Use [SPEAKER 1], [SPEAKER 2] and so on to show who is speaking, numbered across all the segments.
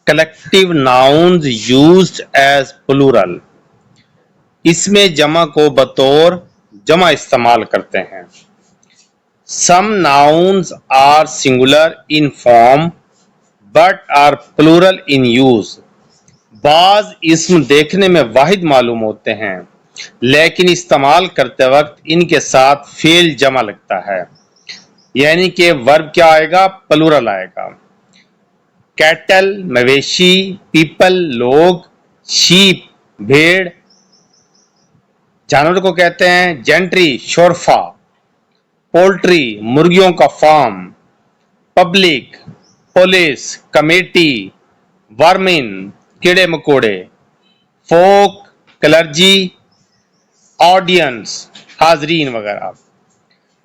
[SPEAKER 1] Collective nouns used as plural. इसमें जमा को बतौर जमा इस्तेमाल करते हैं। Some nouns are singular in form but are plural in use. बाज इसम देखने में वाहिद मालूम होते हैं लेकिन इस्तेमाल करते वक्त इनके साथ फेल जमा लगता है, यानी कि वर्ब क्या आएगा, प्लूरल आएगा। कैटल मवेशी, पीपल लोग, शीप भेड़ जानवर को कहते हैं, जेंट्री शोरफा, पोल्ट्री मुर्गियों का farm, public police committee, vermin कीड़े मकोड़े, फोक क्लर्जी, ऑडियंस हाजरीन वगैरह।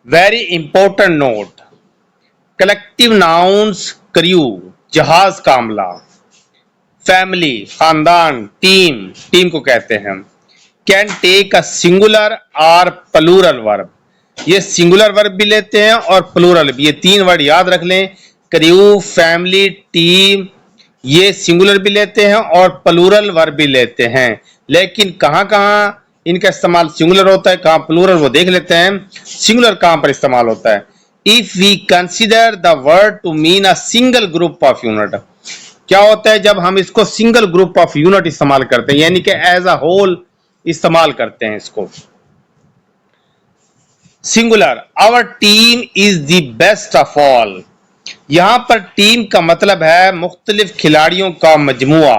[SPEAKER 1] Very important note, collective nouns crew जहाज का अमला, फैमिली खानदान, टीम टीम को कहते हैं, कैन टेक अ सिंगुलर और प्लूरल वर्ब। ये सिंगुलर वर्ब भी लेते हैं और प्लूरल भी। ये तीन वर्ड याद रख लें, क्रू फैमिली टीम, ये सिंगुलर भी लेते हैं और प्लूरल वर्ब भी लेते हैं। लेकिन कहां कहां इनका इस्तेमाल सिंगुलर होता है, कहां प्लूरल, वो देख लेते हैं। सिंगुलर कहां पर इस्तेमाल होता है, if we consider the word to mean a single group of unit. क्या होता है जब हम इसको सिंगल ग्रुप ऑफ यूनिट इस्तेमाल करते हैं, यानी कि एज अ होल इस्तेमाल करते हैं इसको। Singular, our team is the best of all. यहां पर टीम का मतलब है मुख्तलिफ खिलाड़ियों का मजमुआ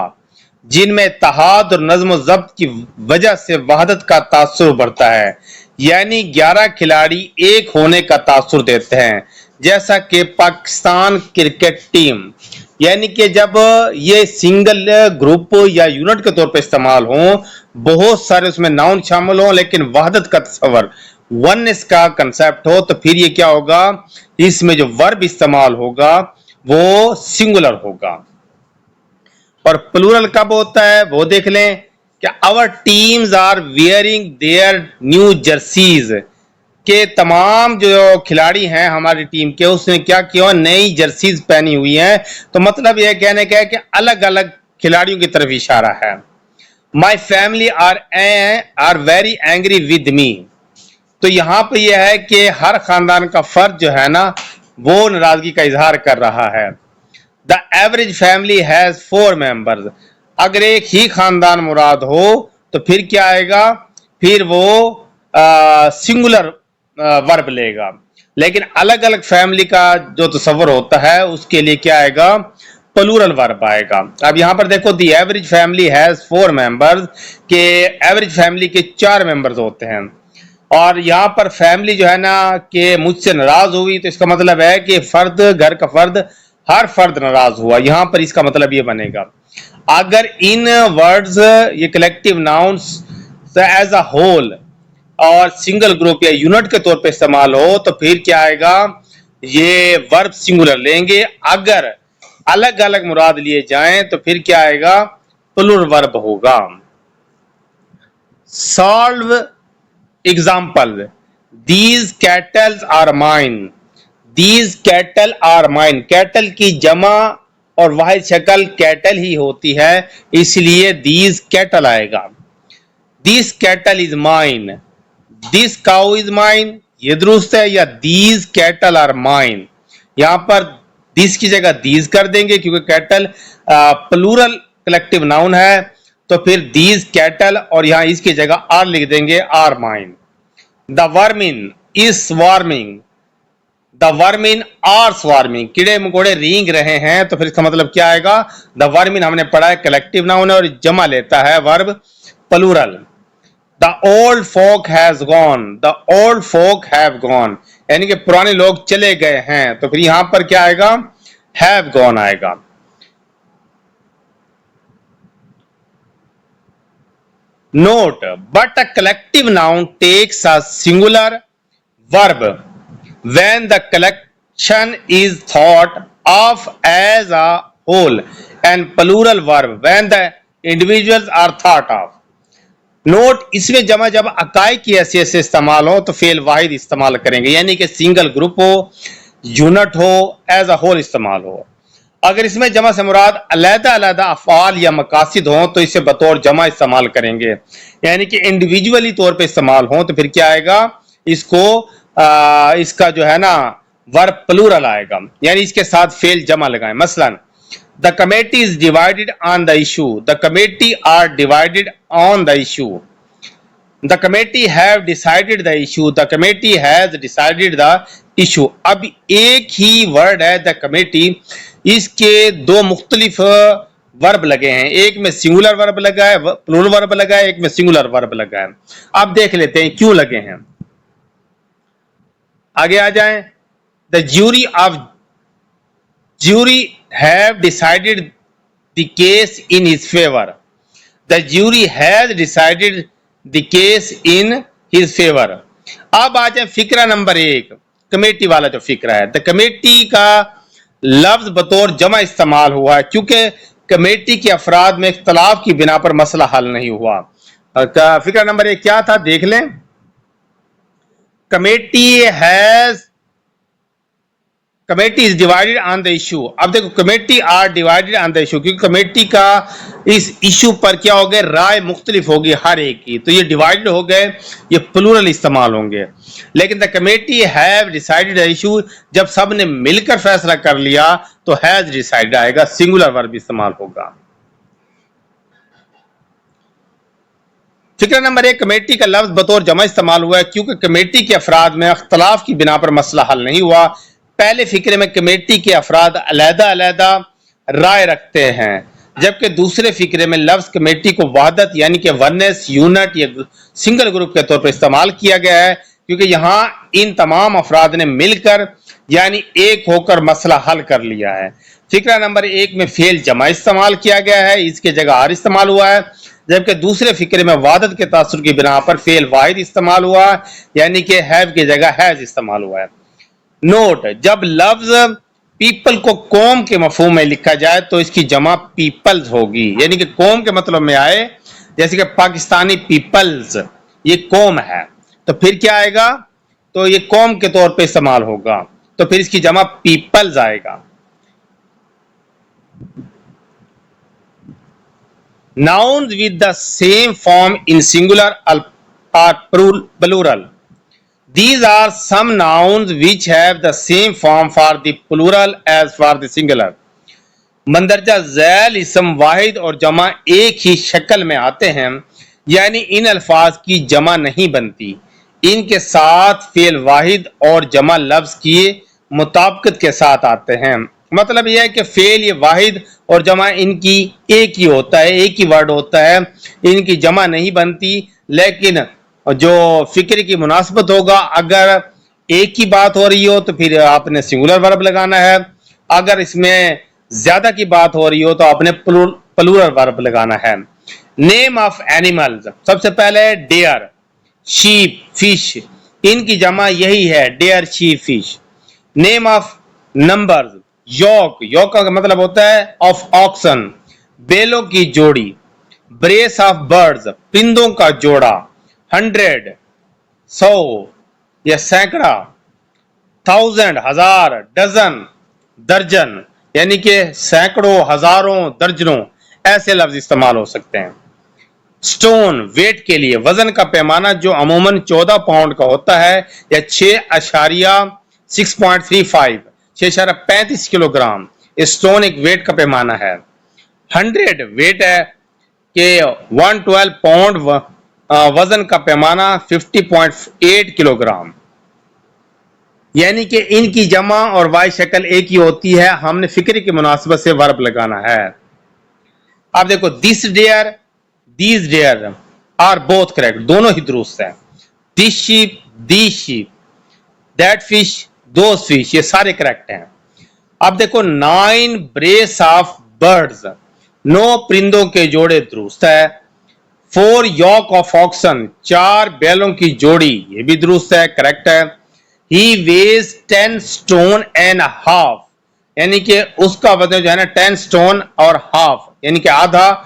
[SPEAKER 1] जिनमें इत्तेहाद और नज़्म ज़ब्त की वजह से वहदत का तासुर उभरता है, यानी 11 खिलाड़ी एक होने का तासुर देते हैं, जैसा कि पाकिस्तान क्रिकेट टीम। यानी कि जब ये सिंगल ग्रुप या यूनिट के तौर पर इस्तेमाल हो, बहुत सारे उसमें नाउन शामिल हो, लेकिन वहदत का तस्वर वननेस का कंसेप्ट हो, तो फिर ये क्या होगा, इसमें जो वर्ब इस्तेमाल होगा वो सिंगुलर होगा। और प्लूरल कब होता है वो देख लें कि our teams are wearing their new jerseys, के तमाम जो खिलाड़ी हैं हमारी टीम के उसने क्या किया, नई जर्सीज पहनी हुई हैं। तो मतलब यह कहने का है कि अलग अलग खिलाड़ियों की तरफ इशारा है। My family are very angry with me. तो यहां पर यह है कि हर खानदान का फर्द जो है ना वो नाराजगी का इजहार कर रहा है। The average family has 4 members. अगर एक ही खानदान मुराद हो तो फिर क्या आएगा, फिर वो सिंगुलर वर्ब लेगा। लेकिन अलग अलग फैमिली का जो तस्वर होता है उसके लिए क्या आएगा, प्लूरल वर्ब आएगा। अब यहां पर देखो, the average family has 4 members, के एवरेज फैमिली के 4 मेंबर्स होते हैं। और यहाँ पर फैमिली जो है ना कि मुझसे नाराज हुई, तो इसका मतलब है कि फर्द, घर का फर्द, हर फर्द नाराज हुआ। यहां पर इसका मतलब ये बनेगा। अगर इन वर्ड्स ये collective nouns as a whole और सिंगल ग्रुप या यूनिट के तौर पे इस्तेमाल हो तो फिर क्या आएगा, ये वर्ब सिंगुलर लेंगे। अगर अलग अलग मुराद लिए जाएं तो फिर क्या आएगा, प्लूरल वर्ब होगा। Solve example, these cattles are mine. These cattle are mine, cattle की जमा और वाहिद शक्ल कैटल ही होती है, इसलिए दीज कैटल आएगा। This cattle is mine, this cow is mine, ये दुरुस्त है, या दीज कैटल आर माइन। यहां पर दिस की जगह दीज कर देंगे क्योंकि कैटल प्लूरल कलेक्टिव नाउन है, तो फिर दीज कैटल और यहां इसकी जगह आर लिख देंगे, are mine. The vermin is swarming, the vermin are swarming, कीड़े मकोड़े रेंग रहे हैं, तो फिर इसका मतलब क्या आएगा, द वर्मिन हमने पढ़ा है कलेक्टिव नाउन है और जमा लेता है verb plural. The old folk has gone, the old folk have gone, यानी कि पुराने लोग चले गए हैं, तो फिर यहां पर क्या आएगा, हैव गॉन आएगा। Note, but a collective noun takes a singular verb when the collection is thought of as a whole and plural verb when the individuals are thought of. Note, इसमें जमा जब अकाई की हैसियत से इस्तेमाल हो तो फेल वाहिद इस्तेमाल करेंगे, यानी कि सिंगल ग्रुप हो, यूनिट हो, एज अ होल इस्तेमाल हो। अगर इसमें जमा से मुराद अलहदा अलहदा अफ़आल या मकासिद हों तो इसे बतौर जमा इस्तेमाल करेंगे, यानी कि इंडिविजुअली तौर पे इस्तेमाल हों तो फिर क्या आएगा, इसको इसका जो है ना वर्ब प्लूरल आएगा, यानी इसके साथ फेल जमा लगाएं। मसलन the committee is divided on the issue, the committee are divided on the issue, the committee have decided the issue, the committee has decided the issue. अब एक ही वर्ड है द कमेटी, इसके दो मुख्तलिफ वर्ब लगे हैं, एक में सिंगुलर वर्ब लगा है, प्लूरल वर्ब लगा है, एक में सिंगुलर वर्ब लगा है। अब देख लेते हैं क्यों लगे हैं। आगे आ जाएं। The jury have decided the case in his favor, the jury has decided the case in his favor। अब आ जाए फिक्रा नंबर 1, कमेटी वाला जो फिक्रा है। द कमेटी का लफ्ज बतौर जमा इस्तेमाल हुआ है क्योंकि कमेटी के अफराद में इख्तलाफ की बिना पर मसला हल नहीं हुआ। फिक्रा नंबर 1 क्या था देख लें। Committee is divided on the issue. अब देखो committee are divided on the issue, क्योंकि कमेटी का इस इशू पर क्या हो गए, राय मुख्तलिफ होगी हर एक की, तो ये डिवाइडेड हो गए, ये प्लूरल इस्तेमाल होंगे। लेकिन the committee have decided the issue, जब सब ने मिलकर फैसला कर लिया तो हैज डिसाइडेड आएगा, सिंगुलर वर्ब इस्तेमाल होगा। फिक्र नंबर 1, कमेटी का लफ्ज बतौर जमा इस्तेमाल हुआ है क्योंकि कमेटी के अफराद में अख्तलाफ की बिना पर मसला हल नहीं हुआ। पहले फिक्रे में कमेटी के अफराद अलहदा अलहदा राय रखते हैं, जबकि दूसरे फिक्रे में लफ्ज कमेटी को वहदत यानी कि वननेस, यूनिट या सिंगल ग्रुप के तौर पर इस्तेमाल किया गया है, क्योंकि यहाँ इन तमाम अफराद ने मिलकर यानी एक होकर मसला हल कर लिया है। फिक्रा नंबर 1 में फेल जमा इस्तेमाल किया गया है, इसके जगह आर इस्तेमाल हुआ है, जबकि दूसरे फिक्रे में वादत के तासुर की बिना पर फेल वाहिद इस्तेमाल हुआ, यानी कि हैव की जगह हैज इस्तेमाल हुआ है। नोट, जब लफ्ज पीपल को कौम के मफहूम में लिखा जाए तो इसकी जमा पीपल्स होगी, यानी कि कौम के मतलब में आए, जैसे कि पाकिस्तानी पीपल्स, ये कौम है, तो फिर क्या आएगा, तो ये कौम के तौर पे इस्तेमाल होगा, तो फिर इसकी जमा पीपल्स आएगा। Nouns with the same form in singular or plural. These are some nouns which have the same form for the plural as for the singular. मंदरजा Zail इसम वाहिद और जमा एक ही शक्ल में आते हैं, यानी इन अल्फाज की जमा नहीं बनती, इनके साथ फेल वाहिद और जमा लफ्ज की मुताबिकत के साथ आते हैं। मतलब यह है कि फेल ये वाहिद और जमा इनकी एक ही होता है, एक ही वर्ड होता है, इनकी जमा नहीं बनती। लेकिन जो फिक्र की मुनासबत होगा, अगर एक ही बात हो रही हो तो फिर आपने सिंगुलर वर्ब लगाना है, अगर इसमें ज्यादा की बात हो रही हो तो आपने प्लूरल वर्ब लगाना है। नेम ऑफ एनिमल्स, सबसे पहले डेयर, शीप, फिश, इनकी जमा यही है, deer, sheep, fish. Name of numbers, yoke, yoke का मतलब होता है ऑफ ऑक्सन, बेलों की जोड़ी। ब्रेस ऑफ बर्ड्स, परिंदों का जोड़ा। 100, 100 या सैकड़ा। 1000, हजार। डजन, दर्जन, यानी कि सैकड़ों, हजारों, दर्जनों, ऐसे लफ्ज इस्तेमाल हो सकते हैं। स्टोन, वेट के लिए, वजन का पैमाना जो अमूमन 14 पाउंड का होता है या 6.35 किलोग्राम। स्टोन एक वेट का पैमाना है। 100 वेट है कि 112 पाउंड, वजन का पैमाना 50.8 किलोग्राम। यानी कि इनकी जमा और वाई शक्ल एक ही होती है, हमने फिक्र की मुनासबत से वर्ब लगाना है। अब देखो, this deer, these deer are both correct, दोनों ही दुरुस्त है। This sheep, the sheep, that fish, those fish, ये सारे करेक्ट हैं। अब देखो, 9 ब्रेस ऑफ बर्ड्स, 9 परिंदों के जोड़े दुरुस्त है। 4 यॉक ऑफ ऑक्सन, 4 बैलों की जोड़ी, ये भी दुरुस्त है, करेक्ट है। He weighs 10 stone and a half, यानी कि उसका वजन जो है ना 10 स्टोन और हाफ, यानी कि आधा।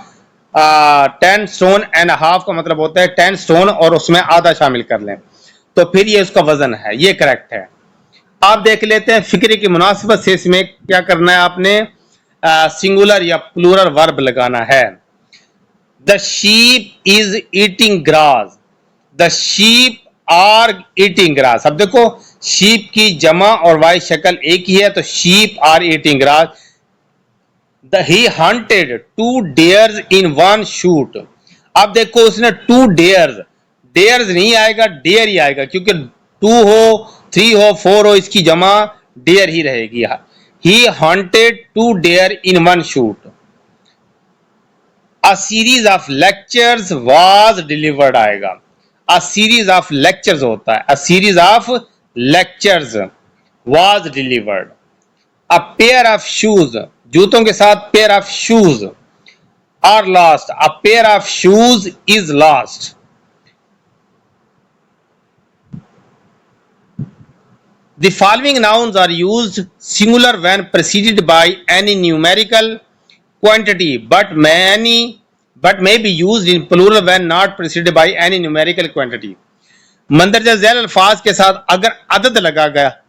[SPEAKER 1] 10 स्टोन एंड हाफ का मतलब होता है 10 स्टोन और उसमें आधा शामिल कर लें, तो फिर ये उसका वजन है, ये करेक्ट है। आप देख लेते हैं फिक्रे की मुनासिबत से इसमें क्या करना है आपने। सिंगुलर या प्लूरल वर्ब लगाना है। The sheep is eating grass, the sheep are eating grass. अब देखो शीप की जमा और वाई शक्ल एक ही है, तो sheep are eating grass. He hunted 2 deers in 1 shoot. अब देखो उसने 2 डेयर्स, डेयर्स नहीं आएगा, डेयर ही आएगा, क्योंकि 2 हो, 3 हो, 4 हो, इसकी जमा डेयर ही रहेगी। He hunted 2 deer in 1 shoot. A series of lectures was delivered आएगा। अ सीरीज ऑफ लेक्चर्स होता है, a series of lectures was delivered. A pair of shoes, जूतों के साथ pair of shoes are lost, a pair of shoes is lost. The following nouns are used singular when preceded by any numerical quantity, but may be used in plural when not preceded by any numerical quantity. मंदरजा Zail अल्फाज के साथ अगर अदद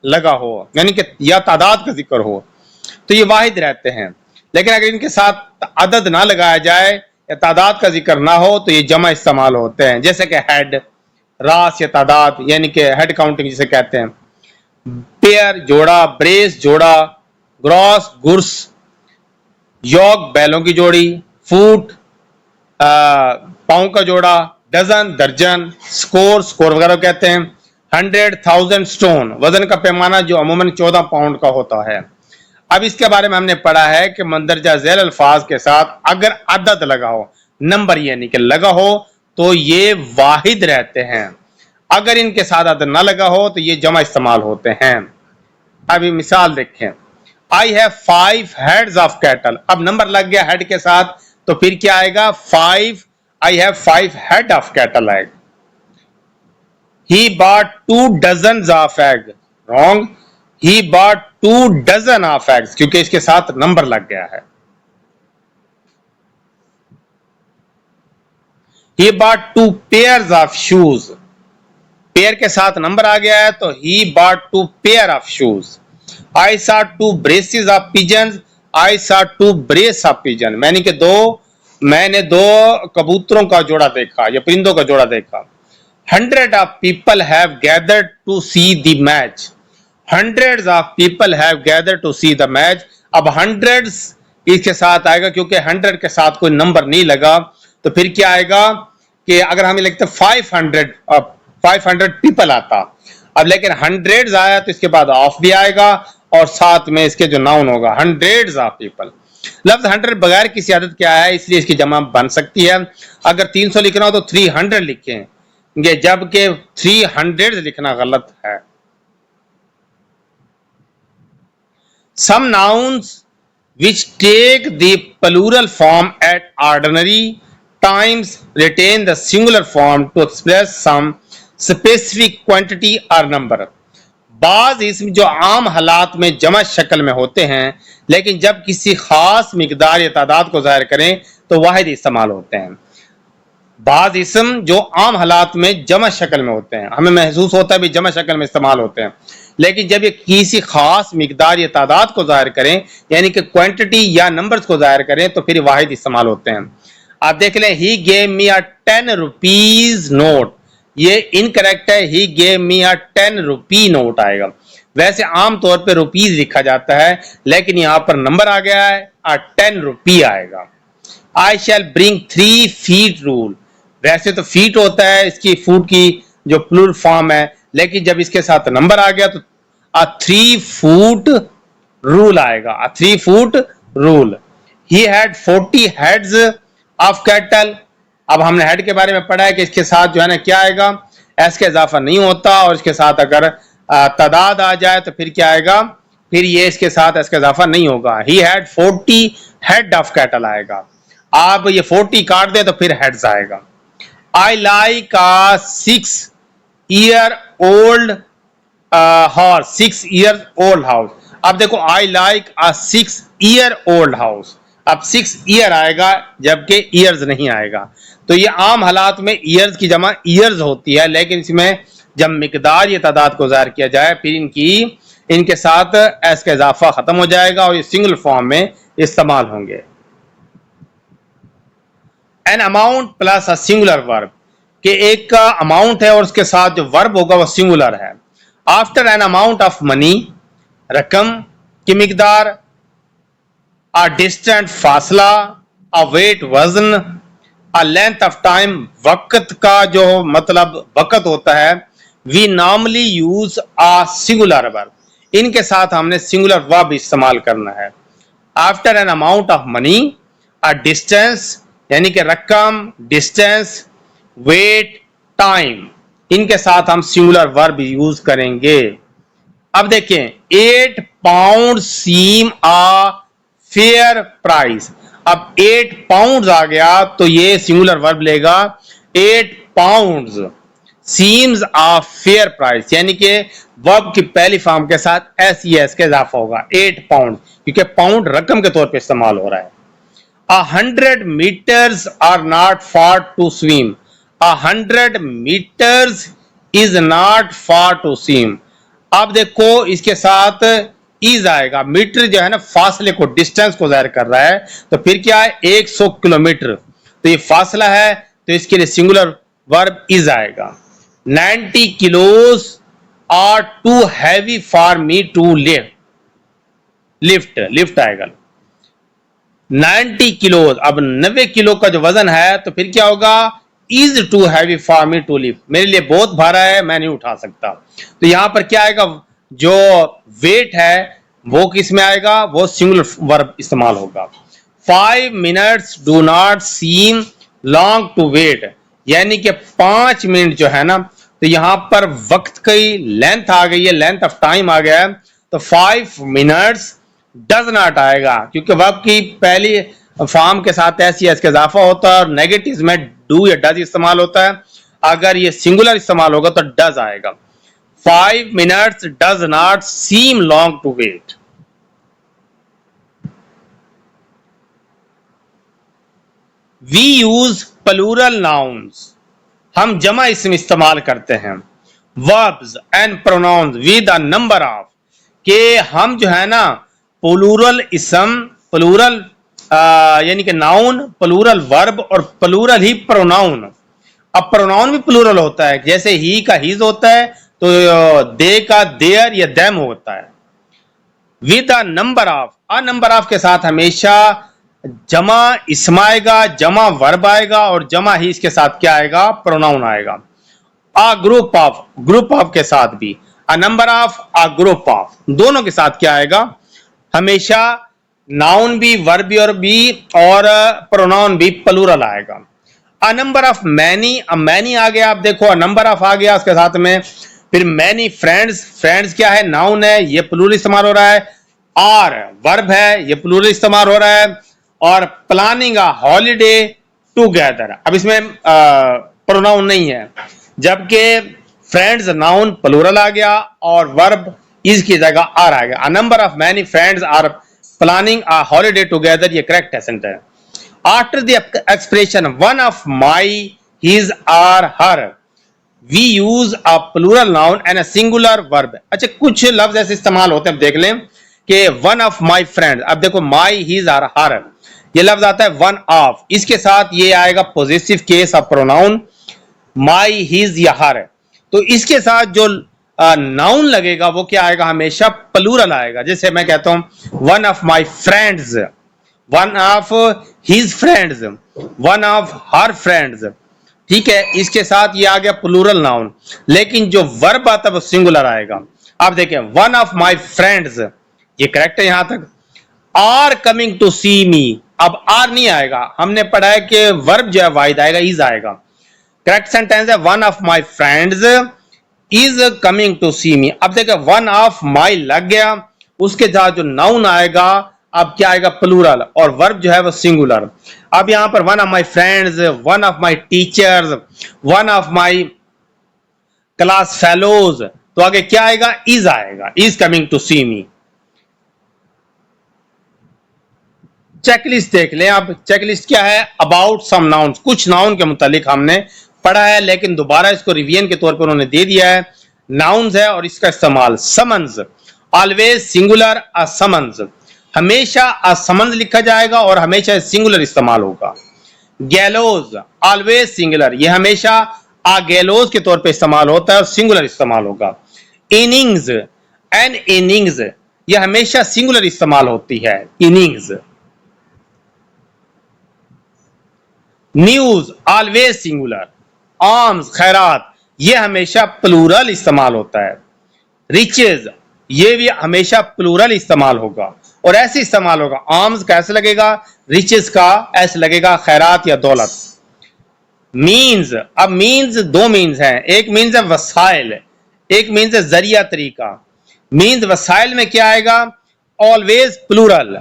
[SPEAKER 1] लगा हो, यानी कि या तादाद का जिक्र हो, तो ये वाहिद रहते हैं। लेकिन अगर इनके साथ अदद ना लगाया जाए या तादाद का जिक्र ना हो तो ये जमा इस्तेमाल होते हैं, जैसे कि हेड, रास या तादाद, यानी कि हेड काउंटिंग जिसे कहते हैं। पेयर जोड़ा, ब्रेस जोड़ा, ग्रॉस गुर्स, यॉक बैलों की जोड़ी, फूट पाँव का जोड़ा, डजन दर्जन, स्कोर स्कोर वगैरह कहते हैं। 100,000 स्टोन, वजन का पैमाना जो अमूमन 14 पाउंड का होता है। अब इसके बारे में हमने पढ़ा है कि मंदरजा झैल अल्फाज के साथ अगर अदद लगा हो, नंबर यानी कि लगा हो, तो ये वाहिद रहते हैं। अगर इनके साथ अदद ना लगा हो तो ये जमा इस्तेमाल होते हैं। अभी मिसाल देखें, आई हैव 5 हेड्स ऑफ कैटल। अब नंबर लग गया हेड के साथ, तो फिर क्या आएगा? 5, I have 5 head of cattle आएगा। He bought 2 dozen of egg, wrong, he bought 2 dozen of eggs, क्योंकि इसके साथ नंबर लग गया है। He bought 2 pairs of shoes, pair के साथ नंबर आ गया है तो he bought 2 pair of shoes. I saw 2 braces of pigeons, I saw 2 brace of pigeon, मैंने दो कबूतरों का जोड़ा देखा या परिंदों का जोड़ा देखा। 100 of people have gathered to see the match, hundreds of people have gathered to see the match। अब hundreds इसके साथ आएगा, क्योंकि 100 के साथ कोई नंबर नहीं लगा, तो फिर क्या आएगा कि अगर हमें लिखते 500 पीपल आता, अब लेकिन हंड्रेड्स आया तो इसके बाद ऑफ भी आएगा और साथ में इसके जो नाउन होगा हंड्रेड्स ऑफ पीपल। लफ्ज 100 बगैर किसी आदत के आया है, इसलिए इसकी जमा बन सकती है। अगर 300 लिखना हो तो 300 लिखेंगे, जबकि 300 लिखना गलत है। Some nouns which take the plural form at ordinary times retain the singular form to express some specific quantity or number। बाज इसम जो आम हालात में जमा शक्ल में होते हैं, लेकिन जब किसी खास मिकदार या तादाद को जाहिर करें तो वाहिद इस्तेमाल होते हैं। बाज इसम जो आम हालात में जमा शक्ल में होते हैं, हमें महसूस होता है भी जमा शक्ल में इस्तेमाल होते हैं, लेकिन जब ये किसी खास मिकदार या तादाद को जाहिर करें, यानी कि क्वांटिटी या नंबर्स को जाहिर करें, तो फिर वाहिद इस्तेमाल होते हैं। आप देख लें, he gave me a 10 rupees note, ये इनकरेक्ट है, he gave me a 10 rupee note आएगा। वैसे आम तौर पे रुपीज लिखा जाता है, लेकिन यहां पर नंबर आ गया है, 10 रुपी आएगा। आई शैल ब्रिंग 3 फीट रूल, वैसे तो फीट होता है इसकी फुट की जो प्लूरल फॉर्म है, लेकिन जब इसके साथ नंबर आ गया तो 3 फुट रूल आएगा, 3 foot rule. He had 40 heads of cattle. अब हमने हेड के बारे में पढ़ा है कि इसके साथ जो है ना क्या आएगा, एस का इजाफा नहीं होता, और इसके साथ अगर तादाद आ जाए तो फिर क्या आएगा, फिर ये इसके साथ एस का इजाफा नहीं होगा। He had 40 head of cattle आएगा। आप ये 40 काट दे तो फिर हेड्स आएगा। I like a 6 year old horse, 6 year old house. अब देखो I like a 6 year old house, अब 6 ईयर आएगा जबकि ईयर्स नहीं आएगा। तो ये आम हालात में ईयर्स की जमा ईयर्स होती है, लेकिन इसमें जब मिकदार या तादाद को ज़ाहिर किया जाए फिर इनकी इनके साथ एस का इजाफा खत्म हो जाएगा और ये सिंगुलर फॉर्म में इस्तेमाल होंगे। An amount plus a singular verb, कि एक का अमाउंट है और उसके साथ जो वर्ब होगा वो सिंगुलर है। After an amount of money, रकम की मिकदार, अ डिस्टेंट फासला, अ वेट वजन, अ लेंथ ऑफ टाइम वक्त का जो मतलब वक्त होता है, we normally use a singular verb, इनके साथ हमने सिंगुलर वर्ब इस्तेमाल करना है। After an amount of money, a distance यानी कि रकम, डिस्टेंस, वेट, टाइम, इनके साथ हम सिंगुलर वर्ब यूज करेंगे। अब देखें 8 पाउंड सीम आ फेयर प्राइस, अब 8 पाउंड आ गया तो ये सिंगुलर वर्ब लेगा 8 पाउंड्स सीम्स आ फेयर प्राइस, यानी कि वर्ब की पहली फॉर्म के साथ एस ई एस का इजाफा होगा 8 पाउंड, क्योंकि पाउंड रकम के तौर पे इस्तेमाल हो रहा है। 100 meters are not far to swim. 100 meters is not far to swim. अब देखो इसके साथ इज आएगा, मीटर जो है ना फासले को, डिस्टेंस को जाहिर कर रहा है, तो फिर क्या है 100 किलोमीटर, तो ये फासला है तो इसके लिए सिंगुलर वर्ब इज आएगा। 90 kilos are too heavy for me to lift, lift आएगा 90 किलो, अब 90 किलो का जो वजन है तो फिर क्या होगा, is too heavy for me to lift, मेरे लिए बहुत भारा है मैं नहीं उठा सकता। तो यहां पर क्या आएगा, जो वेट है वो किस में आएगा, वो सिंगुलर वर्ब इस्तेमाल होगा। 5 minutes do not seem long to wait, यानी कि 5 मिनट जो है ना, तो यहां पर वक्त की लेंथ आ गई है, लेंथ ऑफ टाइम आ गया है, तो 5 मिनट्स डज नॉट आएगा, क्योंकि वर्ब की पहली फॉर्म के साथ ऐसी इसका इजाफा होता है और नेगेटिव में डू या डज इस्तेमाल होता है। अगर ये सिंगुलर इस्तेमाल होगा तो डज आएगा। 5 minutes does not seem long to wait. We use plural nouns, हम जमा इसम इस्तेमाल करते हैं। Verbs and pronouns with a number of, के हम जो है ना प्लूरल इसम, प्लूरल यानी कि नाउन, प्लूरल वर्ब और प्लूरल ही प्रोनाउन। अब प्रोनाउन भी प्लूरल होता है, जैसे ही का हीज होता है तो दे का देयर या देम होता है। With a number of, a number of के साथ हमेशा जमा इसम आएगा, जमा वर्ब आएगा और जमा ही इसके साथ क्या आएगा, प्रोनाउन आएगा। A group of, group of के साथ भी अ number of, a group of, दोनों के साथ क्या आएगा, हमेशा नाउन भी, वर्ब भी और प्रोनाउन भी प्लूरल आएगा। अ नंबर ऑफ मैनी, अब मैनी आ गया, आप देखो अ नंबर ऑफ आ गया उसके साथ में, फिर मैनी फ्रेंड्स, फ्रेंड्स क्या है, नाउन है, ये प्लूरल इस्तेमाल हो रहा है। आर वर्ब है, ये प्लूरल इस्तेमाल हो रहा है। और प्लानिंग अ हॉलीडे टुगेदर, अब इसमें प्रोनाउन नहीं है, जबकि फ्रेंड्स नाउन प्लूरल आ गया और वर्ब इज की जगह आर आ गया। A number of many friends are planning a holiday together, ये करेक्ट सेंटेंस है। After the expression one of my, his, our, her, we use a plural noun and a singular verb. अच्छा, कुछ लफ्ज ऐसे इस्तेमाल होते हैं, देख लें कि वन ऑफ माई फ्रेंड, अब देखो माई, हिज, आर, हर, ये लफ्ज आता है वन ऑफ, इसके साथ ये आएगा positive case of pronoun, my, his या हर, तो इसके साथ जो नाउन लगेगा वो क्या आएगा, हमेशा प्लूरल आएगा। जैसे मैं कहता हूं one of my friends, one of his friends, one of her friends, ठीक है, इसके साथ ये आ गया प्लूरल नाउन, लेकिन जो वर्ब आता है वो सिंगुलर आएगा। आप देखें वन ऑफ माई फ्रेंड्स, ये करेक्ट है यहां तक। Are coming to see me, अब आर नहीं आएगा, हमने पढ़ा है कि वर्ब जो है वाहिद आएगा, इज आएगा। करेक्ट सेंटेंस है one of my friends is coming to see me. अब देखो वन ऑफ माई लग गया, उसके साथ जो नाउन आएगा अब क्या आएगा, प्लूरल, और वर्ब जो है वो सिंगुलर। अब यहां पर one of my friends, one of my teachers, one of my class fellows, तो आगे क्या आएगा, इज आएगा, is coming to see me. Checklist देख लें। अब चेकलिस्ट क्या है, अबाउट सम नाउन्स, कुछ नाउन के मुतालिक हमने पढ़ा है लेकिन दोबारा इसको रिवीजन के तौर पर उन्होंने दे दिया है। नाउन्स है और इसका इस्तेमाल, समन्स, ऑलवेज सिंगुलर अ समन्स, हमेशा अ समन्स लिखा जाएगा और हमेशा सिंगुलर इस्तेमाल होगा। गैलोज ऑलवेज सिंगुलर, ये हमेशा आ गैलोज के तौर पे इस्तेमाल होता है और सिंगुलर इस्तेमाल होगा। इनिंग्स एन इनिंग्स, ये हमेशा सिंगुलर इस्तेमाल होती है, innings. News always singular. Arms खैरात, ये हमेशा प्लूरल इस्तेमाल होता है। रिचेज, ये भी हमेशा प्लूरल इस्तेमाल होगा और ऐसे इस्तेमाल होगा। आर्म्स का ऐसे लगेगा, रिचेज का ऐसे लगेगा, खैरात या दौलत। मीन्स, अब मीन्स दो मीन्स हैं, एक मीन्स है वसाइल, एक मीन्स है जरिया तरीका। मीन्स वसाइल में क्या आएगा? Always plural.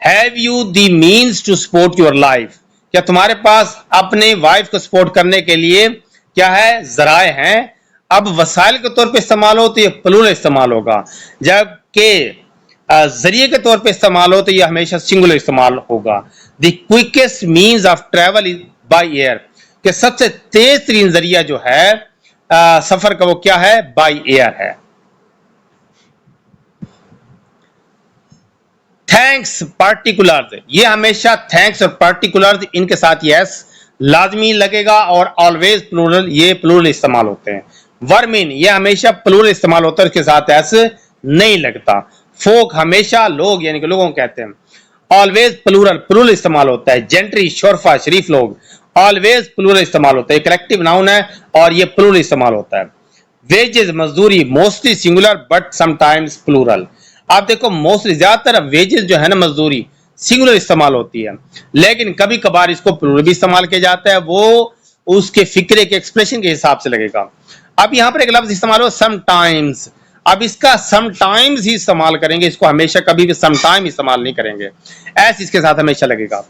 [SPEAKER 1] Have you the means to support your life, क्या तुम्हारे पास अपने वाइफ को सपोर्ट करने के लिए क्या है? जराए हैं। अब वसाइल के तौर पे इस्तेमाल हो तो ये प्लूरल इस्तेमाल होगा, जबकि जरिए के तौर पे इस्तेमाल हो तो ये हमेशा सिंगुलर इस्तेमाल होगा। The quickest means of travel by air, कि सबसे तेज तरीन जरिया जो है सफर का वो क्या है? बाय एयर है। थैंक्स पार्टिकुलर्स, ये हमेशा थैंक्स और पार्टिकुलर्स इनके साथ यस लाजमी लगेगा और ऑलवेज प्लूरल, ये प्लूरल इस्तेमाल होते हैं। वर्मिन, ये हमेशा प्लूरल इस्तेमाल होता है, इसके साथ एस नहीं लगता। फोक, हमेशा लोग यानी कि लोगों को कहते हैं। ऑलवेज प्लूरल, प्लूरल इस्तेमाल होता है। जेंट्री शोरफा शरीफ लोग, ऑलवेज प्लूरल इस्तेमाल होता है, कलेक्टिव नाउन है और ये प्लूरल इस्तेमाल होता है। वेजेस मजदूरी, mostly singular but sometimes plural. आप देखो मोस्टली ज्यादातर वेजेस जो है ना मजदूरी सिंगुलर इस्तेमाल होती है, लेकिन कभी कभार इसको प्लूरल भी इस्तेमाल किया जाता है, वो उसके फिक्रे के एक्सप्रेशन के हिसाब से लगेगा। अब यहां पर एक लफ्ज इस्तेमाल हो समटाइम्स, अब इसका समटाइम्स ही इस्तेमाल करेंगे, इसको हमेशा कभी भी समटाइम इस्तेमाल नहीं करेंगे, ऐसे इसके साथ हमेशा लगेगा।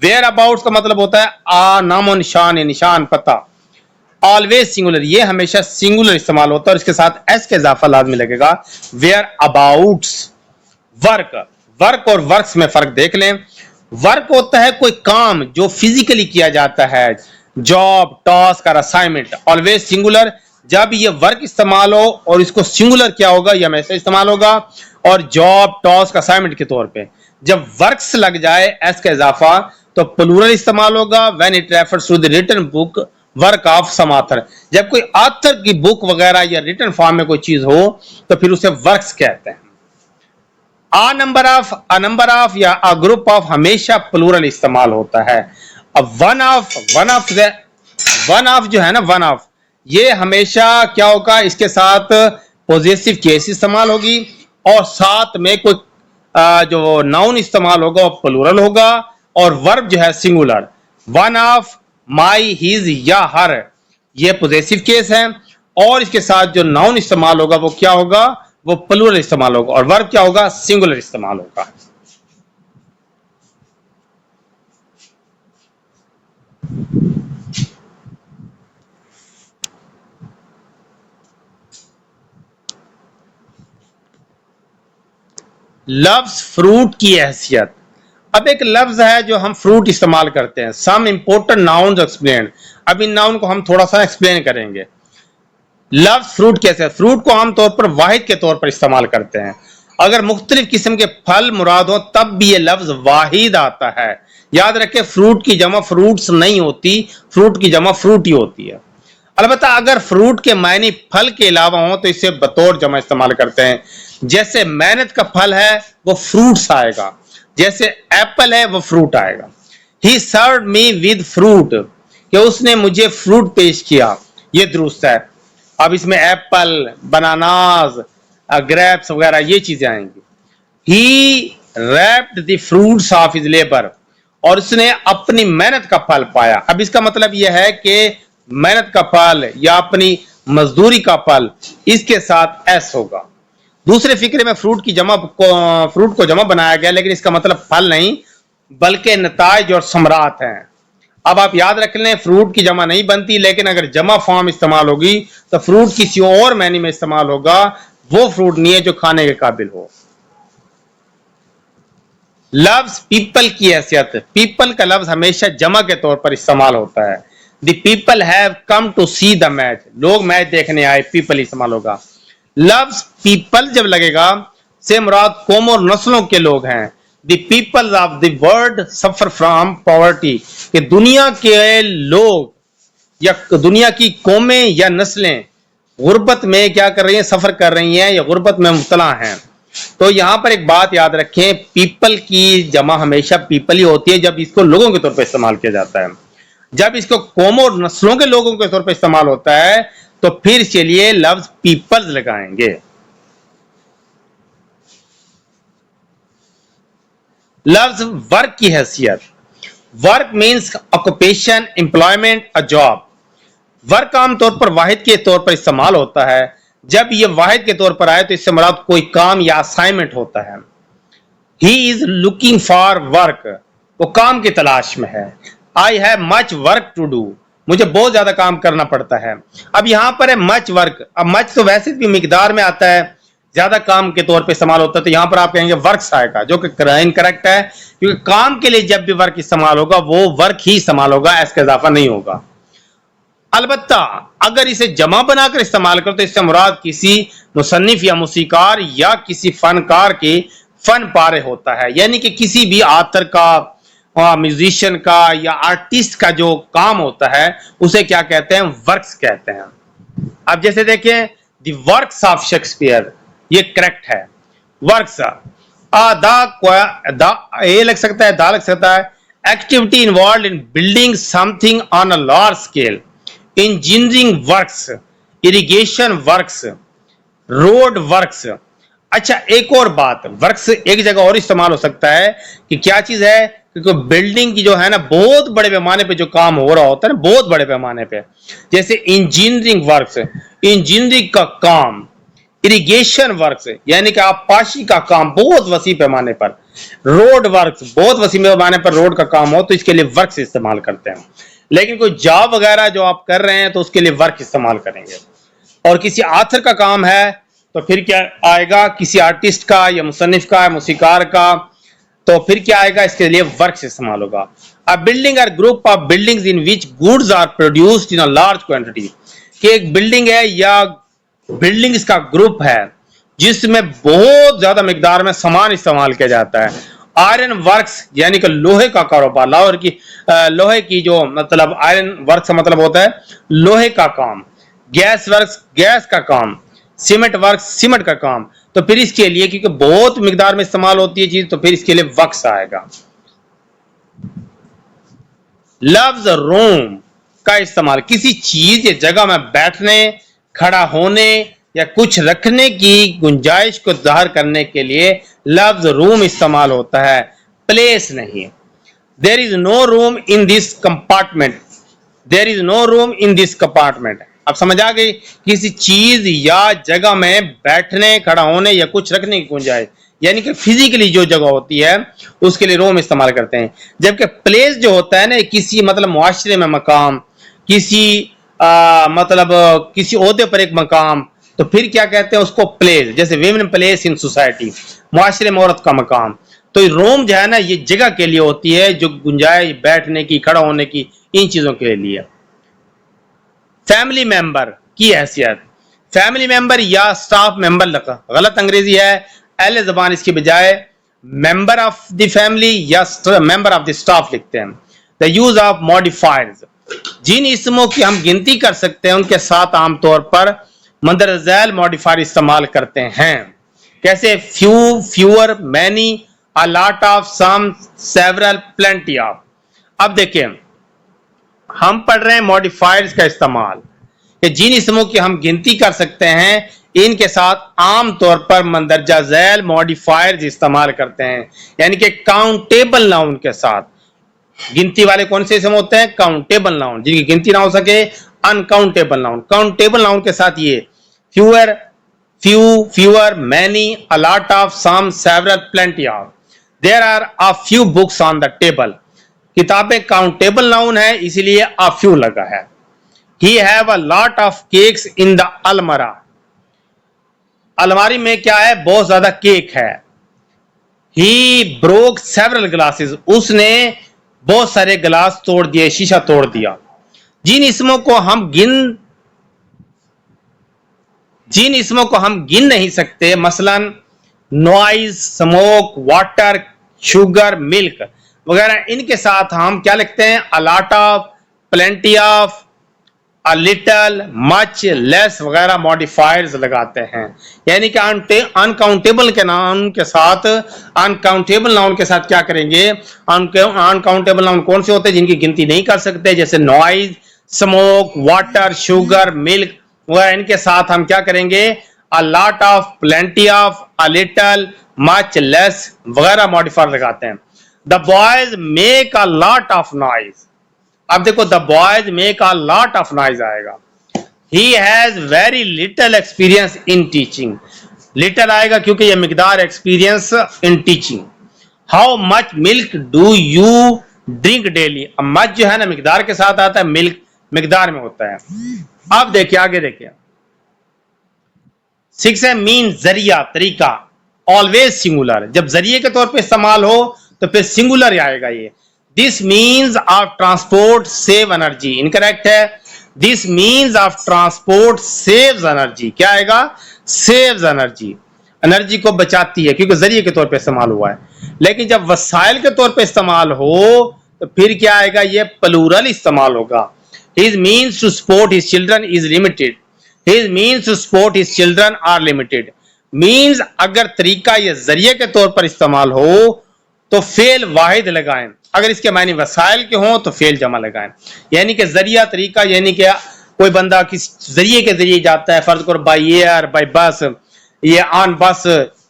[SPEAKER 1] वेयर अबाउट का मतलब होता है आ नामो निशान, निशान पता। ऑलवेज सिंगुलर, ये हमेशा सिंगुलर इस्तेमाल होता है और इसके साथ एस का इजाफा लाजमी लगेगा। Whereabouts. वर्क, वर्क और वर्क्स में फर्क देख लें। वर्क होता है कोई काम जो फिजिकली किया जाता है, जॉब, टास्क और असाइनमेंट, ऑलवेज सिंगुलर। जब ये वर्क इस्तेमाल हो और इसको सिंगुलर क्या होगा? ये हमेशा इस्तेमाल होगा और जॉब, टास्क, असाइनमेंट के तौर पे जब वर्क्स लग जाए एस का इजाफा तो प्लूरल इस्तेमाल होगा। When it refers to the written book work of some author, जब कोई ऑथर की बुक वगैरह या रिटन फॉर्म में कोई चीज हो तो फिर उसे वर्क्स कहते हैं। अ नंबर ऑफ या अ ग्रुप ऑफ हमेशा प्लूरल इस्तेमाल होता है। अब वन ऑफ जो है ना, वन ऑफ, ये हमेशा क्या होगा? इसके साथ पॉजिटिव केस इस्तेमाल होगी और साथ में कोई जो नाउन इस्तेमाल होगा वो प्लूरल होगा और वर्ब जो है singular. One of, my, his या हर, ये पॉजिटिव केस है और इसके साथ जो नाउन इस्तेमाल होगा वो क्या होगा? वो प्लूरल इस्तेमाल होगा और वर्ब क्या होगा? सिंगुलर इस्तेमाल होगा। लफ्ज फ्रूट की हैसियत। अब एक लफ्ज है जो हम फ्रूट इस्तेमाल करते हैं। सम इंपोर्टेंट नाउन्स एक्सप्लेन, अब इन नाउन को हम थोड़ा सा एक्सप्लेन करेंगे। लफ्ज फ्रूट कैसे? फ्रूट को आमतौर पर वाहिद के तौर पर इस्तेमाल करते हैं। अगर मुख्तलिफ किस्म के फल मुराद हो तब भी ये लफ्ज वाहिद आता है। याद रखें फ्रूट की जमा फ्रूट्स नहीं होती, फ्रूट की जमा फ्रूट ही होती है। अलबत्ता अगर फ्रूट के मायने फल के अलावा हो तो इसे बतौर जमा इस्तेमाल करते हैं। जैसे मेहनत का फल है वो फ्रूट्स आएगा, जैसे एप्पल है वो फ्रूट आएगा। ही सर्व्ड मी विद फ्रूट, कि उसने मुझे फ्रूट पेश किया, ये दुरुस्त है। अब इसमें एप्पल, बनानास, ग्रेप्स वगैरह ये चीजें आएंगी। He reaped the fruits of his labour, और उसने अपनी मेहनत का फल पाया। अब इसका मतलब यह है कि मेहनत का फल या अपनी मजदूरी का फल, इसके साथ एस होगा। दूसरे फिक्रे में फ्रूट को जमा बनाया गया, लेकिन इसका मतलब फल नहीं बल्कि नताइज और समरात हैं। अब आप याद रख लें फ्रूट की जमा नहीं बनती, लेकिन अगर जमा फॉर्म इस्तेमाल होगी तो फ्रूट किसी और मायने में इस्तेमाल होगा, वो फ्रूट नहीं है जो खाने के काबिल हो। लफ्ज पीपल की हैसियत। पीपल का लफ्ज हमेशा जमा के तौर पर इस्तेमाल होता है। The people have come to see the match, लोग मैच देखने आए, पीपल इस्तेमाल होगा। लफ्ज पीपल जब लगेगा से मुराद कौम और नस्लों के लोग हैं। The peoples of the world suffer from poverty, कि दुनिया के लोग या दुनिया की कौमें या नस्लें गुर्बत में क्या कर रही हैं, सफर कर रही हैं या गुर्बत में मुब्तला हैं। तो यहां पर एक बात याद रखें, पीपल की जमा हमेशा पीपल ही होती है जब इसको लोगों के तौर पर इस्तेमाल किया जाता है। जब इसको कौमों और नस्लों के लोगों के तौर पर इस्तेमाल होता है तो फिर इसके लिए लफ्ज पीपल्स लगाएंगे। लफ्ज वर्क की हैसियत, work means occupation, employment, a job. Work आमतौर पर वाहिद के तौर पर इस्तेमाल होता है। जब यह वाहिद के तौर पर आए तो इससे मुराद कोई काम या असाइनमेंट होता है। He is looking for work, वो काम की तलाश में है। I have much work to do, मुझे बहुत ज्यादा काम करना पड़ता है। अब यहां पर है मच वर्क। अब मच तो वैसे भी मिकदार में आता है, ज्यादा काम के तौर पे इस्तेमाल होता है, तो यहां पर आप कहेंगे वर्क्स आएगा, जो कि इनकरेक्ट है, क्योंकि काम के लिए जब भी वर्क इस्तेमाल होगा वो वर्क ही इस्तेमाल होगा, इसका इजाफा नहीं होगा। अलबत्ता अगर इसे जमा बनाकर इस्तेमाल करो तो इससे मुराद किसी मुसन्निफ या मूसीकार या किसी फनकार के फन पारे होता है, यानी कि किसी भी आतर का, म्यूजिशियन का या आर्टिस्ट का जो काम होता है उसे क्या कहते हैं, वर्क्स कहते हैं। अब जैसे देखें द वर्क्स ऑफ शेक्सपियर, ये करेक्ट है। वर्क्स ए लग सकता है, दा लग सकता है। Activity involve in building something on a large scale, engineering works, irrigation works, road works. अच्छा एक और बात, वर्क्स एक जगह और इस्तेमाल हो सकता है कि क्या चीज है, क्योंकि बिल्डिंग की जो है ना बहुत बड़े पैमाने पे जो काम हो रहा होता है ना, बहुत बड़े पैमाने पे, जैसे इंजीनियरिंग वर्क्स, इंजीनियरिंग का काम, इरिगेशन वर्क्स यानी कि आबपाशी का काम बहुत वसी पैमाने पर, रोड वर्क्स बहुत वसी पैमाने पर रोड का काम हो तो इसके लिए वर्क्स इस्तेमाल करते हैं। लेकिन कोई जॉब वगैरह जो आप कर रहे हैं तो उसके लिए वर्क इस्तेमाल करेंगे। और किसी आथर का काम है तो फिर क्या आएगा, किसी आर्टिस्ट का या मुसन्निफ का या मूसीकार का, तो फिर क्या आएगा, इसके लिए वर्क्स इस्तेमाल होगा। A building or group of buildings in which goods are produced in a large quantity, कि एक बिल्डिंग है या बिल्डिंग्स का ग्रुप है जिसमें बहुत ज्यादा मिकदार में सामान इस्तेमाल किया जाता है। आयरन वर्क्स यानी कि लोहे का कारोबार, लोहे की जो मतलब आयरन वर्क का मतलब होता है लोहे का काम। गैस वर्क्स गैस का काम, सीमेंट वर्क्स सीमेंट का काम। तो फिर इसके लिए क्योंकि बहुत मिकदार में इस्तेमाल होती है चीज, तो फिर इसके लिए वर्क्स आएगा। लफ्ज रूम का इस्तेमाल किसी चीज या जगह में बैठने, खड़ा होने या कुछ रखने की गुंजाइश को जाहिर करने के लिए लफ्ज रूम इस्तेमाल होता है, प्लेस नहीं। There is no room in this compartment, there is no room in this compartment. अब समझ आ गई, किसी चीज या जगह में बैठने, खड़ा होने या कुछ रखने की गुंजाइश, यानी कि फिजिकली जो जगह होती है उसके लिए रूम इस्तेमाल करते हैं। जबकि प्लेस जो होता है ना, किसी मतलब मुआशरे में मकाम, किसी मतलब किसी ओहदे पर एक मकाम, तो फिर क्या कहते हैं उसको, प्लेस। जैसे विमेन प्लेस इन सोसाइटी, मुआशरे में औरत का मकाम। तो रूम जो है ना ये जगह के लिए होती है जो गुंजाइश बैठने की, खड़ा होने की, इन चीजों के लिए। फैमिली मेंबर की हैसियत, फैमिली मेंबर या स्टाफ मेंबर, गलत अंग्रेजी है, एल जबान इसकी बजाय मेंबर ऑफ द फैमिली या मेंबर ऑफ द स्टाफ लिखते हैं। द यूज ऑफ मॉडिफायर्स, जिन इसमों की हम गिनती कर सकते हैं उनके साथ आमतौर पर मंदरजैल मॉडिफायर इस्तेमाल करते हैं। कैसे, few, fewer, many, a lot of, some, several, plenty of. अब देखिए हम पढ़ रहे हैं मॉडिफायर्स का इस्तेमाल, कि जिन इसमों की हम गिनती कर सकते हैं इनके साथ आमतौर पर मंदरजा झैल मॉडिफायर्स इस्तेमाल करते हैं, यानी कि काउंटेबल नाउन के साथ। गिनती वाले कौन से इसम होते हैं, काउंटेबल नाउन, जिनकी गिनती ना हो सके अनकाउंटेबल नाउन। काउंटेबल नाउन के साथ ये fewer, few, fewer, many, a lot of, some, several, plenty of. There are a few books on the table, किताबें काउंटेबल नाउन है इसलिए अ फ्यू लगा है। He have a lot of cakes in the अलमरा, अलमारी में क्या है, बहुत ज्यादा केक है। ही ब्रोक सेवरल ग्लासेस, उसने बहुत सारे गिलास तोड़ दिए, शीशा तोड़ दिया। जिन इसमों को हम गिन नहीं सकते, मसलन noise, smoke, water, sugar, milk वगैरह, इनके साथ हम क्या लिखते हैं? अ lot of, plenty of, a little, much, less वगैरह मॉडिफायर्स लगाते हैं। यानी कि अनकाउंटेबल के नाउन के साथ, अनकाउंटेबल नाउन के साथ क्या करेंगे? अनकाउंटेबल नाउन कौन से होते हैं? जिनकी गिनती नहीं कर सकते, जैसे noise, smoke, water, sugar, milk वगैरह, इनके साथ हम क्या करेंगे? A lot of, plenty of, a little, much, less वगैरह मॉडिफायर लगाते हैं। The boys make a lot of noise. अब देखो, the boys make a lot of noise आएगा। He has very little experience in teaching. Little आएगा क्योंकि यह मिकदार experience in teaching. How much milk do you drink daily? अब much जो है ना मिकदार के साथ आता है, मिल्क मिकदार में होता है। अब देखिए आगे देखिए, 6 है मीन जरिया, तरीका, ऑलवेज सिंगुलर। जब जरिए के तौर पे इस्तेमाल हो तो फिर सिंगुलर आएगा ये। This means of transport save energy, incorrect है। This means of transport saves energy, क्या आएगा? सेव्स एनर्जी, एनर्जी को बचाती है क्योंकि जरिए के तौर पे इस्तेमाल हुआ है। लेकिन जब वसाइल के तौर पे इस्तेमाल हो तो फिर क्या आएगा? ये प्लूरल इस्तेमाल होगा। His means to support his children is limited. His means to support his children are limited. Means अगर तरीका ये जरिए के तौर पर इस्तेमाल हो तो फेल वाहिद लगाएं, अगर इसके मायने वसाइल के हों तो फेल जमा लगाएं। यानी कि जरिया तरीका, यानी कि कोई बंदा किस जरिए के जरिए जाता है, फर्ज करो बाई एयर, बाई बस, या ऑन बस,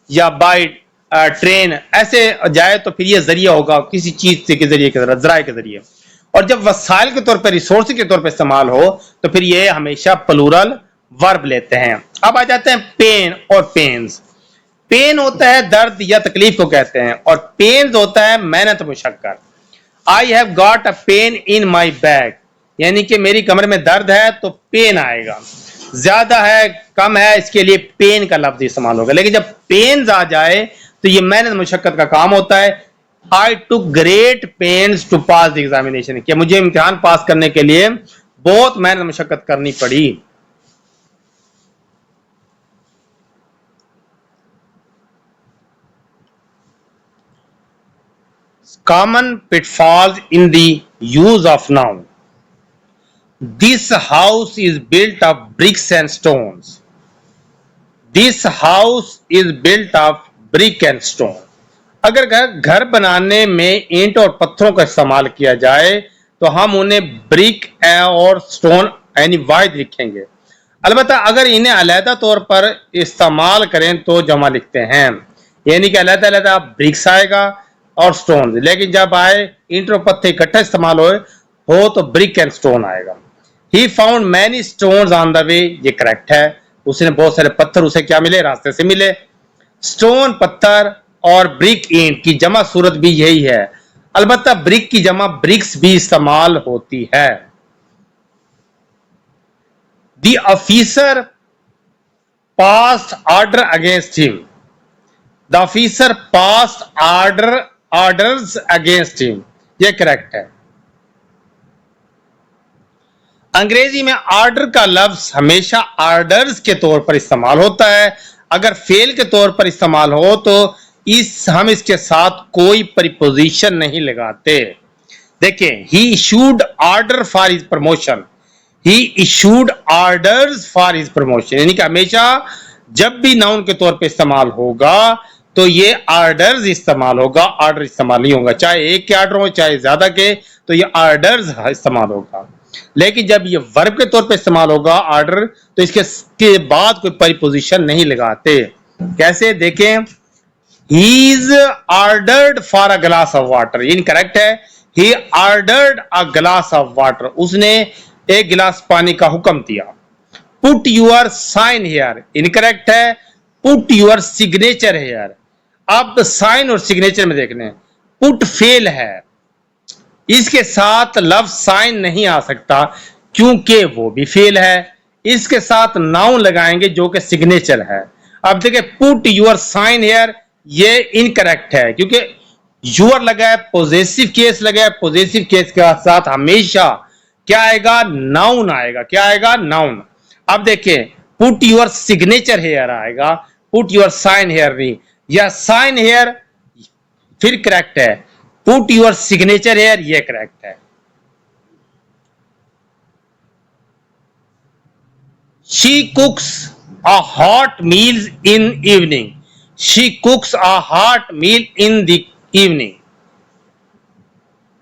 [SPEAKER 1] या बाई ट्रेन, ऐसे जाए तो फिर ये जरिया होगा किसी चीज के जरिए के जराए के जरिए। और जब वसाइल के तौर पर, रिसोर्स के तौर पर इस्तेमाल हो तो फिर ये हमेशा प्लूरल वर्ब लेते हैं। अब आ जाते हैं पेन और पेन्स। पेन होता है दर्द या तकलीफ को कहते हैं, और पेन होता है मेहनत मुशक्कत। I have got a pain in my back, यानी कि मेरी कमर में दर्द है तो पेन आएगा। ज्यादा है, कम है, इसके लिए पेन का लफ्ज इस्तेमाल होगा। लेकिन जब पेन आ जाए तो ये मेहनत मुशक्कत का काम होता है। I took great pains to pass the examination, कि मुझे इम्तिहान पास करने के लिए बहुत मेहनत मुशक्कत करनी पड़ी। Common pitfalls in the use of noun. This house is built of bricks and stones. This house is built of brick and stone. अगर घर बनाने में ईंट और पत्थरों का इस्तेमाल किया जाए तो हम उन्हें ब्रिक और स्टोन यानी वाहिद लिखेंगे। अलबत्ता अगर इन्हें अलहदा तौर पर इस्तेमाल करें तो जमा लिखते हैं, यानी कि अलहदा अलहदा ब्रिक्स आएगा और स्टोन। लेकिन जब आए ईंट और पत्थर इकट्ठा इस्तेमाल हो तो ब्रिक एंड स्टोन आएगा। He found many stones on the way, ये करेक्ट है। उसने बहुत सारे पत्थर उसे क्या मिले? रास्ते से मिले। स्टोन पत्थर और ब्रिक ईंट की जमा सूरत भी यही है। अलबत्ता ब्रिक की जमा ब्रिक्स भी इस्तेमाल होती है। The officer passed order against him. The officer passed orders against him, ये करेक्ट है। अंग्रेजी में ऑर्डर का लफ्ज हमेशा ऑर्डर्स के तौर पर इस्तेमाल होता है। अगर फेल के तौर पर इस्तेमाल हो तो हम इसके साथ कोई प्रीपोजिशन नहीं लगाते। देखिए, he issued order for his promotion, he issued orders for his promotion, यानी कि हमेशा जब भी नाउन के तौर पे इस्तेमाल होगा तो ये ऑर्डर्स इस्तेमाल होगा, ऑर्डर इस्तेमाल नहीं होगा। चाहे एक के ऑर्डर हो चाहे ज्यादा के, तो ये ऑर्डर्स इस्तेमाल होगा। लेकिन जब ये वर्ब के तौर पे इस्तेमाल होगा ऑर्डर, तो इसके बाद कोई प्रीपोजिशन नहीं लगाते। कैसे? देखें, he is ordered for a glass of water, ये इनकरेक्ट है। He ordered a glass of water, उसने एक गिलास पानी का हुक्म दिया। Put your sign here, incorrect है। Put your signature here. अब साइन और सिग्नेचर में देखने, पुट फेल है, इसके साथ लफ्ज साइन नहीं आ सकता क्योंकि वो भी फेल है। इसके साथ नाउन लगाएंगे जो कि सिग्नेचर है। अब देखिए, पुट यूर साइन हेयर, ये इनकरेक्ट है क्योंकि यूर लगा है, पॉजेसिव केस लगा है। पॉजेसिव केस के साथ हमेशा क्या आएगा? नाउन आएगा। क्या आएगा? नाउन। अब देखिए, पुट यूर सिग्नेचर हेयर आएगा, पुट यूर साइन हेयर नहीं। या साइन हेयर फिर करेक्ट है, पुट योर सिग्नेचर हेयर ये करेक्ट है। She cooks a hot meal in evening, she cooks a hot meal in the evening.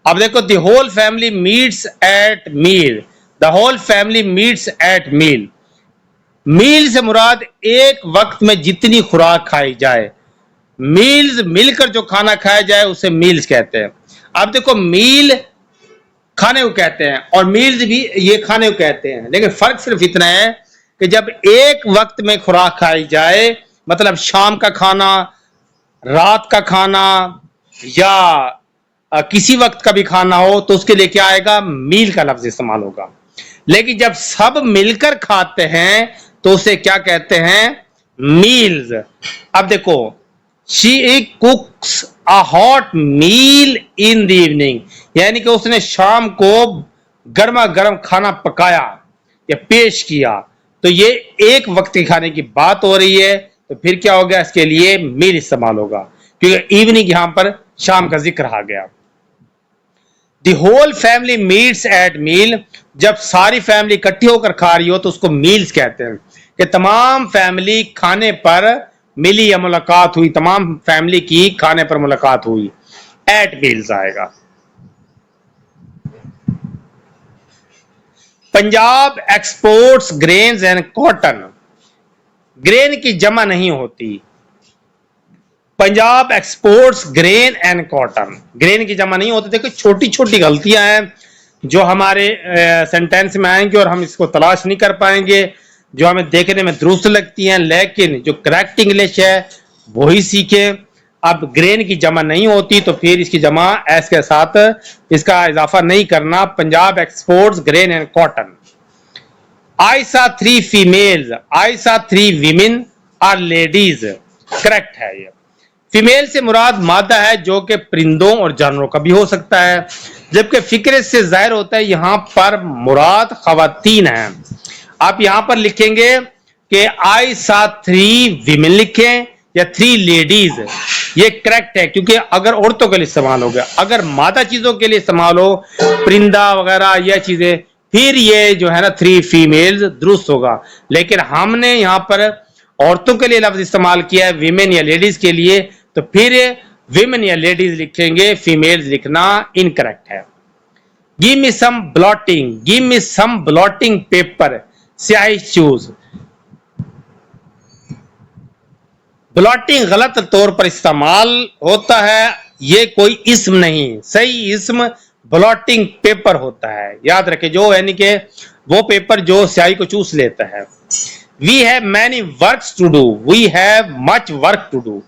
[SPEAKER 1] अब देखो, the whole family meets at meal, the whole family meets at meal. Meal से मुराद एक वक्त में जितनी खुराक खाई जाए, मील्स मिलकर जो खाना खाया जाए उसे मील्स कहते हैं। अब देखो, मील खाने को कहते हैं और मील्स भी ये खाने को कहते हैं, लेकिन फर्क सिर्फ इतना है कि जब एक वक्त में खुराक खाई जाए, मतलब शाम का खाना, रात का खाना या किसी वक्त का भी खाना हो, तो उसके लिए क्या आएगा, मील का लफ्ज इस्तेमाल होगा। लेकिन जब सब मिलकर खाते हैं तो उसे क्या कहते हैं, मील्स। अब देखो, she cooks a hot meal in the evening, यानी कि उसने शाम को गर्मा गर्म खाना पकाया या पेश किया, तो ये एक वक्त के खाने की बात हो रही है, तो फिर क्या हो गया, इसके लिए मील इस्तेमाल होगा, क्योंकि इवनिंग यहां पर शाम का जिक्र आ गया। The whole family meets at meal, जब सारी फैमिली इकट्ठी होकर खा रही हो तो उसको मील्स कहते हैं, कि तमाम फैमिली खाने पर मिली या मुलाकात हुई, तमाम फैमिली की खाने पर मुलाकात हुई, एट मील्स आएगा। Punjab exports grains and cotton, grain की जमा नहीं होती, Punjab exports grain and cotton, grain की जमा नहीं होती। देखो, छोटी छोटी गलतियां हैं जो हमारे सेंटेंस में आएंगे और हम इसको तलाश नहीं कर पाएंगे, जो हमें देखने में दुरुस्त लगती हैं, लेकिन जो करेक्ट इंग्लिश है वही सीखें। अब ग्रेन की जमा नहीं होती तो फिर इसकी जमा एस के साथ इसका इजाफा नहीं करना, Punjab exports grain and cotton. I saw 3 females, I saw 3 women are ladies, correct है ये। फीमेल से मुराद मादा है, जो कि परिंदों और जानवरों का भी हो सकता है, जबकि फिक्रे से जाहिर होता है यहां पर मुराद खवातीन है। आप यहां पर लिखेंगे कि आई सा 3 विमेन लिखें या 3 लेडीज, ये करेक्ट है, क्योंकि अगर औरतों के लिए इस्तेमाल हो गया, अगर मादा चीजों के लिए इस्तेमाल हो, परिंदा वगैरह यह चीजें, फिर ये जो है ना 3 फीमेल्स दुरुस्त होगा। लेकिन हमने यहां पर औरतों के लिए लफ्ज इस्तेमाल किया है, विमेन या लेडीज के लिए, तो फिर विमेन या लेडीज लिखेंगे, फीमेल्स लिखना इनकरेक्ट है। गिव मी सम ब्लॉटिंग, गिव मी सम ब्लॉटिंग पेपर, स्याही चूज। ब्लॉटिंग गलत तौर पर इस्तेमाल होता है, ये कोई इस्म नहीं, सही इस्म ब्लॉटिंग पेपर होता है, याद रखें, जो यानी कि वो पेपर जो स्याही को चूस लेता है। We have many works to do, we have much work to do,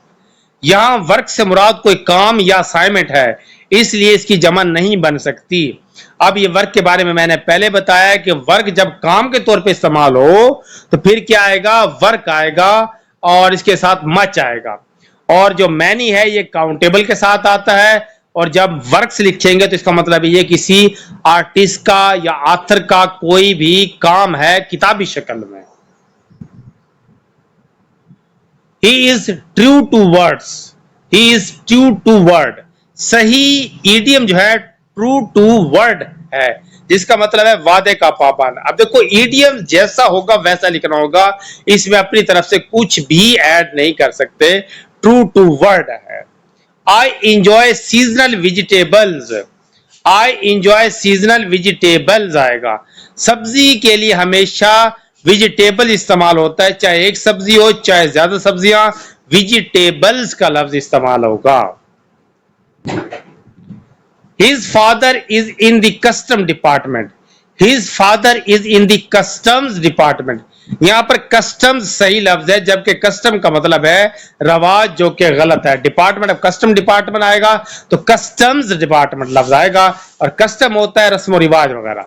[SPEAKER 1] यहां वर्क से मुराद कोई काम या असाइनमेंट है, इसलिए इसकी जमा नहीं बन सकती। अब ये वर्क के बारे में मैंने पहले बताया कि वर्क जब काम के तौर पे इस्तेमाल हो तो फिर क्या आएगा, वर्क आएगा और इसके साथ मच आएगा, और जो मैनी है ये काउंटेबल के साथ आता है, और जब वर्क्स लिखेंगे तो इसका मतलब ये किसी आर्टिस्ट का या ऑथर का कोई भी काम है किताबी शक्ल में। He is true to words, he is true to word, सही ईडियम जो है true to word है, जिसका मतलब है वादे का पाबंद। अब देखो, ईडियम जैसा होगा वैसा लिखना होगा, इसमें अपनी तरफ से कुछ भी ऐड नहीं कर सकते, true to word है। I enjoy seasonal vegetables, I enjoy seasonal vegetables आएगा। सब्जी के लिए हमेशा वेजिटेबल इस्तेमाल होता है, चाहे एक सब्जी हो चाहे ज्यादा सब्जियां, वेजिटेबल्स का लफ्ज इस्तेमाल होगा। His father is in the custom department, his father is in the customs department, यहां पर कस्टम्स सही लफ्ज है, जबकि कस्टम का मतलब है रवाज, जो कि गलत है। डिपार्टमेंट ऑफ कस्टम डिपार्टमेंट आएगा तो कस्टम्स डिपार्टमेंट लफ्ज आएगा, और कस्टम होता है रस्म और रिवाज वगैरह।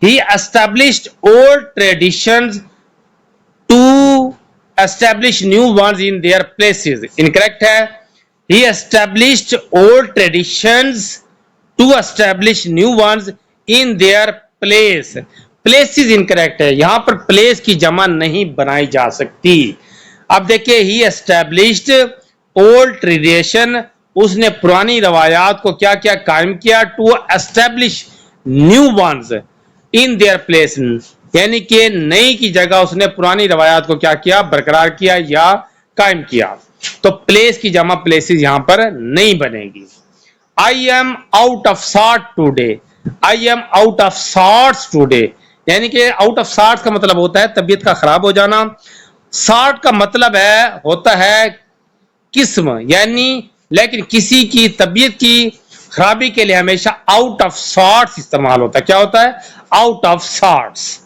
[SPEAKER 1] He established old traditions to establish new ones in their places, incorrect है। He established old traditions to establish new ones in their place, places incorrect है, यहां पर place की जमा नहीं बनाई जा सकती। अब देखिए, he established ओल्ड ट्रेडिशन, उसने पुरानी रवायात को क्या क्या कायम किया, to establish new ones in their place, यानी कि नई की जगह उसने पुरानी रवायात को क्या किया, बरकरार किया या कायम किया। तो प्लेस की जमा प्लेसेस यहां पर नहीं बनेगी। I am out of sort today, I am out of sorts today, यानी कि आउट ऑफ सॉर्ट्स का मतलब होता है तबीयत का खराब हो जाना। सॉर्ट का मतलब होता है किस्म, यानी लेकिन किसी की तबीयत की खराबी के लिए हमेशा आउट ऑफ सॉर्ट्स इस्तेमाल होता है। क्या होता है? Out of sorts.